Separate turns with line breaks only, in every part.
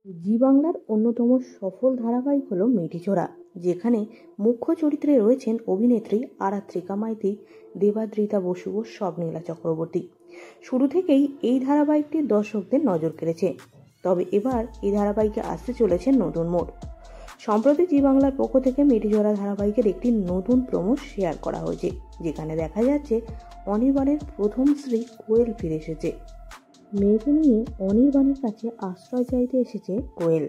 জি বাংলার অন্যতম সফল ধারাবাহিক হলো মেটিচোরা, যেখানে মুখ্য চরিত্রে রয়েছেন অভিনেত্রী আরাত্রিকা মাইতি, দেবাদ্রিতা বসু ও স্বপ্নীলা চক্রবর্তী। শুরু থেকেই এই ধারাবাহিকটি দর্শকদের নজর কেড়েছে। তবে এবার এই ধারাবাহিকে আসতে চলেছে নতুন মোড়। সম্প্রতি জি বাংলার পক্ষ থেকে মেটিচোরা ধারাবাহিকের একটি নতুন প্রোমো শেয়ার করা হয়েছে, যেখানে দেখা যাচ্ছে অনির্বাণের প্রথম স্ত্রী কোয়েল ফিরে এসেছে। মেয়েকে নিয়ে অনির্বাণের কাছে আশ্রয় চাইতে এসেছে কোয়েল।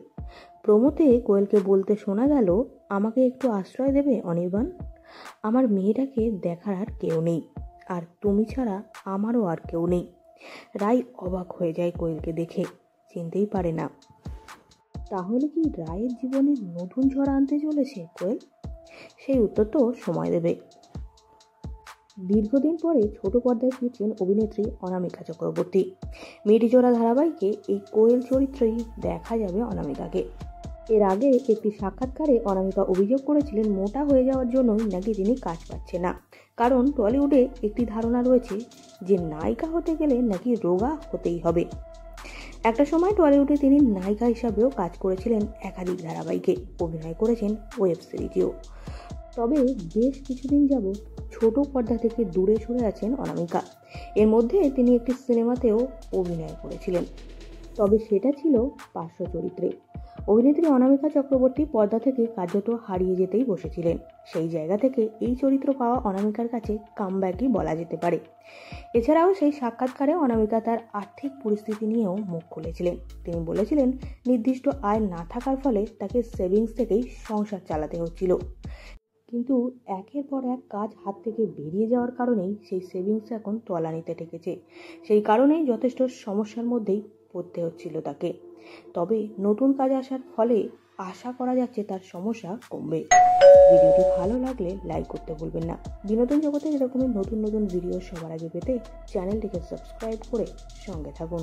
প্রমোতে কোয়েলকে বলতে শোনা গেল, আমাকে একটু আশ্রয় দেবে অনির্বাণ? আমার মেয়েটাকে দেখার আর কেউ নেই, আর তুমি ছাড়া আমারও আর কেউ নেই। রায় অবাক হয়ে যায় কোয়েলকে দেখে, চিনতেই পারে না। তাহলে কি রায়ের জীবনে নতুন ঝড় আনতে চলেছে কোয়েল? সেই উত্তর তো সময় দেবে। দীর্ঘদিন পরে ছোট পর্দায় ফিরছেন অভিনেত্রী অনামিকা চক্রবর্তী। মেটিচোরা ধারাবাহিকে এই কোয়েল চরিত্রেই দেখা যাবে অনামিকাকে। এর আগে একটি সাক্ষাৎকারে অনামিকা অভিযোগ করেছিলেন মোটা হয়ে যাওয়ার জন্যই নাকি তিনি কাজ পাচ্ছেন না, কারণ টলিউডে একটি ধারণা রয়েছে যে নায়িকা হতে গেলে নাকি রোগা হতেই হবে। একটা সময় টলিউডে তিনি নায়িকা হিসাবেও কাজ করেছিলেন, একাধিক ধারাবাহিকে অভিনয় করেছেন, ওয়েব সিরিজেও। তবে বেশ কিছুদিন যাবৎ ছোট পর্দা থেকে দূরে সরে আছেন অনামিকা। এর মধ্যে তিনি একটি সিনেমাতেও অভিনয় করেছিলেন, তবে সেটা ছিল পার্শ্ব চরিত্রে। অভিনেত্রী অনামিকা চক্রবর্তী পর্দা থেকে কার্যত হারিয়ে যেতেই বসেছিলেন। সেই জায়গা থেকে এই চরিত্র পাওয়া অনামিকার কাছে কামব্যাকই বলা যেতে পারে। এছাড়াও সেই সাক্ষাৎকারে অনামিকা তার আর্থিক পরিস্থিতি নিয়েও মুখ খুলেছিলেন। তিনি বলেছিলেন, নির্দিষ্ট আয় না থাকার ফলে তাকে সেভিংস থেকেই সংসার চালাতে হচ্ছিল, কিন্তু একের পর এক কাজ হাত থেকে বেরিয়ে যাওয়ার কারণেই সেই সেভিংস এখন তলানিতে ঠেকেছে। সেই কারণেই যথেষ্ট সমস্যার মধ্যেই পড়তে হচ্ছিল তাকে। তবে নতুন কাজ আসার ফলে আশা করা যাচ্ছে তার সমস্যা কমবে। ভিডিওটি ভালো লাগলে লাইক করতে ভুলবেন না। বিনোদন জগতে এরকমই নতুন নতুন ভিডিও সবার আগে পেতে চ্যানেলটিকে সাবস্ক্রাইব করে সঙ্গে থাকুন।